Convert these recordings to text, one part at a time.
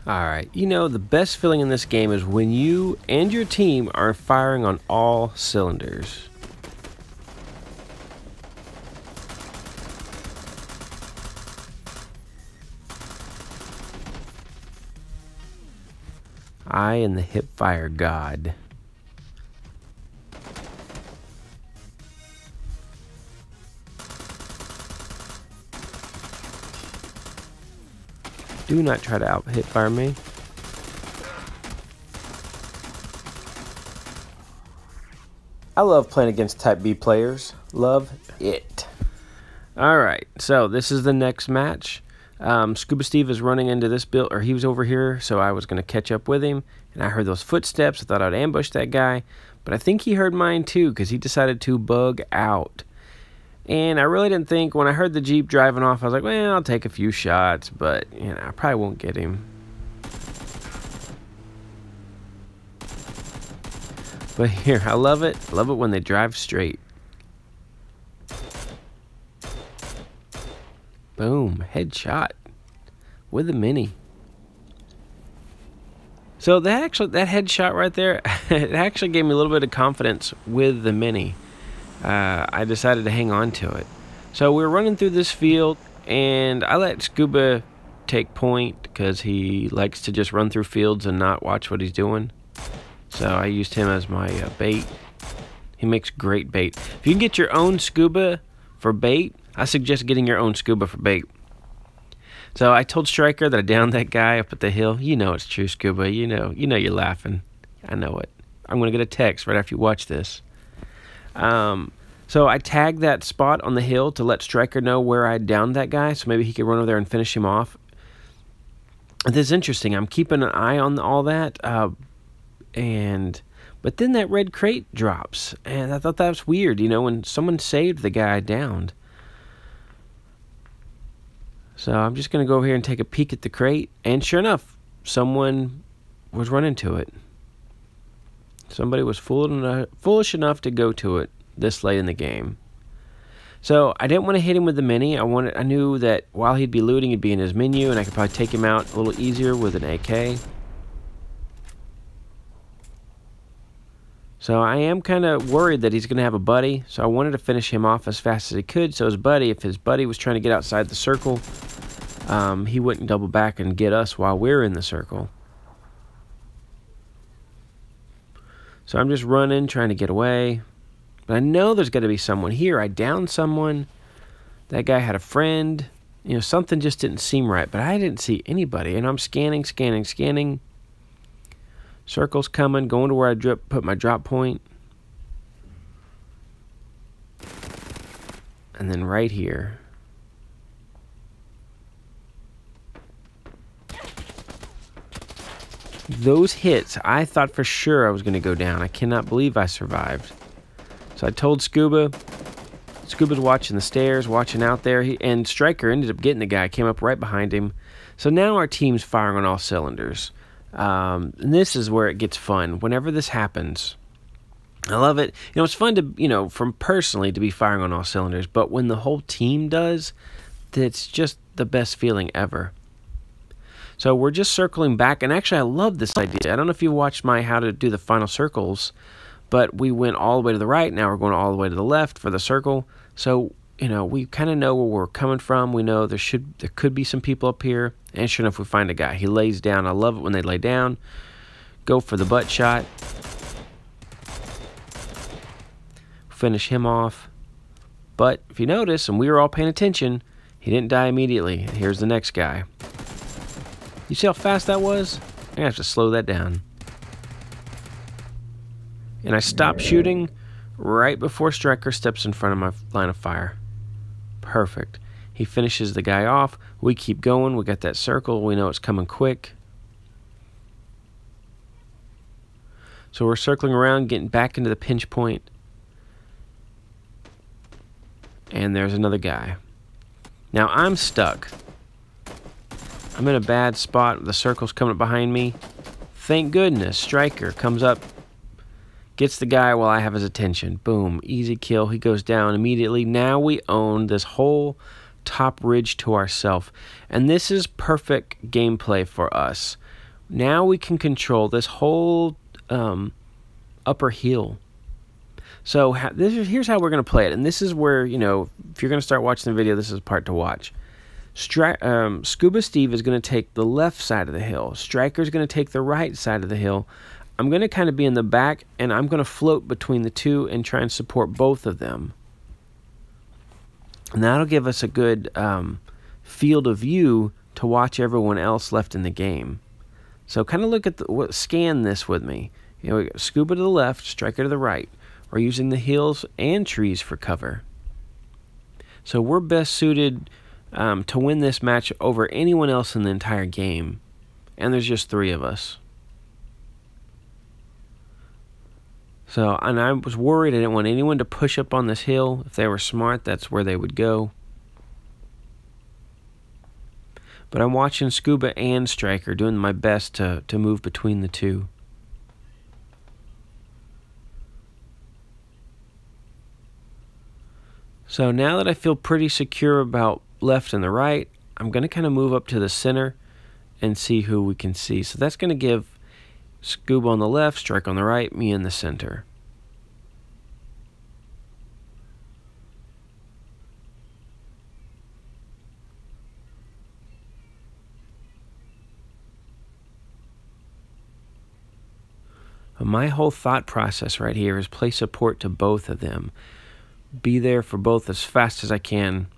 Alright, you know, the best feeling in this game is when you and your team are firing on all cylinders. I am the hipfire god. Do not try to out-hipfire me. I love playing against Type B players. Love it. Alright, so this is the next match. Scuba Steve is running into this build, or he was over here, so I was going to catch up with him. And I heard those footsteps. I thought I'd ambush that guy. But I think he heard mine too, because he decided to bug out. And I really didn't think, when I heard the Jeep driving off, I was like, well, I'll take a few shots, but, you know, I probably won't get him. But here, I love it. I love it when they drive straight. Boom, headshot with a mini. So that headshot right there, it actually gave me a little bit of confidence with the mini. I decided to hang on to it. So we were running through this field, and I let Scuba take point because he likes to just run through fields and not watch what he's doing. So I used him as my bait. He makes great bait. If you can get your own Scuba for bait, I suggest getting your own Scuba for bait. So I told Striker that I downed that guy up at the hill. You know it's true, Scuba. You know you're laughing. I know it. I'm going to get a text right after you watch this. So I tagged that spot on the hill to let Striker know where I downed that guy, so maybe he could run over there and finish him off. This is interesting. I'm keeping an eye on all that, but then that red crate drops, and I thought that was weird, you know, when someone saved the guy I downed. So I'm just going to go over here and take a peek at the crate, and sure enough, someone was running to it. Somebody was foolish enough to go to it this late in the game. So I didn't want to hit him with the mini. I knew that while he'd be looting, he'd be in his menu, and I could probably take him out a little easier with an AK. So I am kind of worried that he's going to have a buddy, so I wanted to finish him off as fast as he could, so if his buddy was trying to get outside the circle, he wouldn't double back and get us while we're in the circle. So I'm just running, trying to get away. But I know there's got to be someone here. I downed someone. That guy had a friend. You know, something just didn't seem right, but I didn't see anybody. And I'm scanning. Circle's coming, going to where I put my drop point. And then right here. Those hits, I thought for sure I was going to go down. I cannot believe I survived. So I told Scuba. Scuba's watching the stairs, watching out there. And Striker ended up getting the guy, came up right behind him. So now our team's firing on all cylinders. And this is where it gets fun. Whenever this happens, I love it. You know, it's fun to, you know, from personally to be firing on all cylinders. But when the whole team does, it's just the best feeling ever. So we're just circling back, and actually I love this idea. I don't know if you watched my how to do the final circles, but we went all the way to the right. Now we're going all the way to the left for the circle. So, you know, we kind of know where we're coming from. We know there could be some people up here, and sure enough, we find a guy. He lays down. I love it when they lay down. Go for the butt shot. Finish him off. But if you notice, and we were all paying attention, he didn't die immediately. Here's the next guy. You see how fast that was? I'm gonna have to slow that down. And I stopped shooting right before Striker steps in front of my line of fire. Perfect. He finishes the guy off. We keep going. We got that circle. We know it's coming quick. So we're circling around, getting back into the pinch point. And there's another guy. Now I'm stuck. I'm in a bad spot. The circle's coming up behind me. Thank goodness, Striker comes up, gets the guy while I have his attention. Boom, easy kill. He goes down immediately. Now we own this whole top ridge to ourselves. And this is perfect gameplay for us. Now we can control this whole upper hill. So here's how we're going to play it. And this is where, you know, if you're going to start watching the video, this is the part to watch. Scuba Steve is going to take the left side of the hill. Striker's going to take the right side of the hill. I'm going to kind of be in the back, and I'm going to float between the two and try and support both of them. And that'll give us a good field of view to watch everyone else left in the game. So kind of look at scan this with me. You know, we got Scuba to the left, Striker to the right. We're using the hills and trees for cover. So we're best suited to win this match over anyone else in the entire game. And there's just 3 of us. So, and I was worried I didn't want anyone to push up on this hill. If they were smart, that's where they would go. But I'm watching Scuba and Striker, doing my best to move between the two. So now that I feel pretty secure about left and the right, I'm going to kind of move up to the center and see who we can see. So that's going to give Scuba on the left, Striker on the right, me in the center. My whole thought process right here is play support to both of them. Be there for both as fast as I can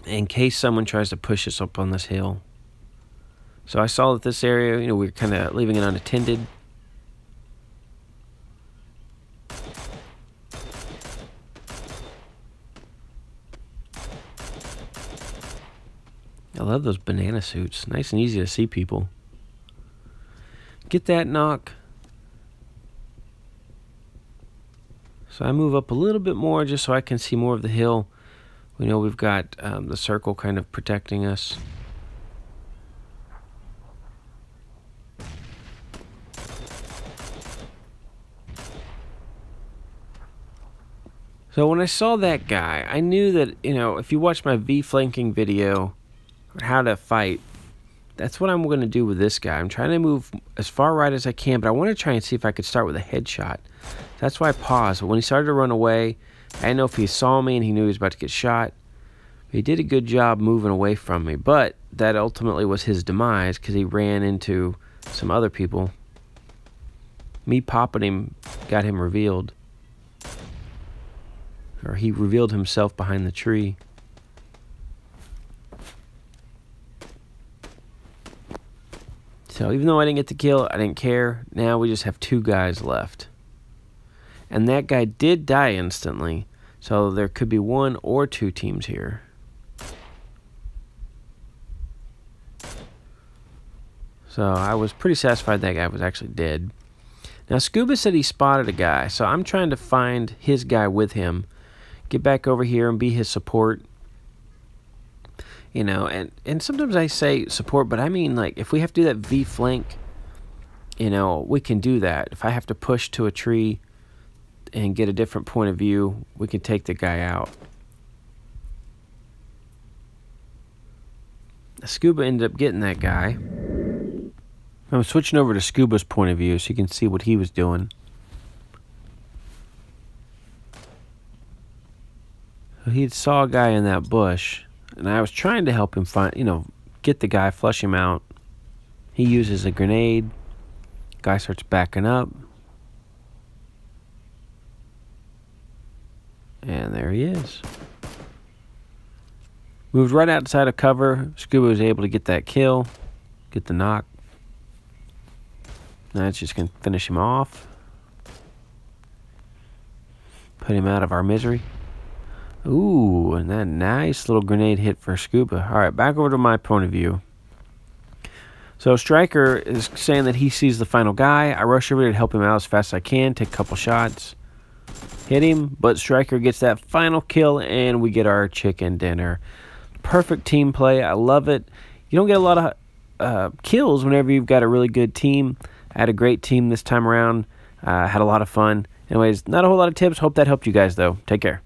in case someone tries to push us up on this hill. So I saw that this area, you know, we're kind of leaving it unattended. I love those banana suits. Nice and easy to see people. Get that knock. So I move up a little bit more just so I can see more of the hill. We know we've got the circle kind of protecting us. So when I saw that guy, I knew that, you know, if you watch my V flanking video, or how to fight, that's what I'm going to do with this guy. I'm trying to move as far right as I can, but I want to try and see if I could start with a headshot. That's why I paused. But when he started to run away, I didn't know if he saw me and he knew he was about to get shot. He did a good job moving away from me, but that ultimately was his demise because he ran into some other people. Me popping him got him revealed. Or he revealed himself behind the tree. So even though I didn't get the kill, I didn't care. Now we just have 2 guys left. And that guy did die instantly. So there could be 1 or 2 teams here. So I was pretty satisfied that guy was actually dead. Now Scuba said he spotted a guy. So I'm trying to find his guy with him. Get back over here and be his support. You know, and sometimes I say support, but I mean, like, if we have to do that V flank, you know, we can do that. If I have to push to a tree and get a different point of view, we can take the guy out. Scuba ended up getting that guy. I'm switching over to Scuba's point of view so you can see what he was doing. So he saw a guy in that bush, and I was trying to help him find, you know, get the guy, flush him out. He uses a grenade. Guy starts backing up. And there he is. Moved right outside of cover. Scuba was able to get that kill, get the knock. Now it's just going to finish him off. Put him out of our misery. Ooh, and that nice little grenade hit for Scuba. All right, back over to my point of view. So Striker is saying that he sees the final guy. I rush over to help him out as fast as I can, take a couple shots. Hit him, but Striker gets that final kill, and we get our chicken dinner. Perfect team play. I love it. You don't get a lot of kills whenever you've got a really good team. I had a great team this time around. Had a lot of fun. Anyways, not a whole lot of tips. Hope that helped you guys, though. Take care.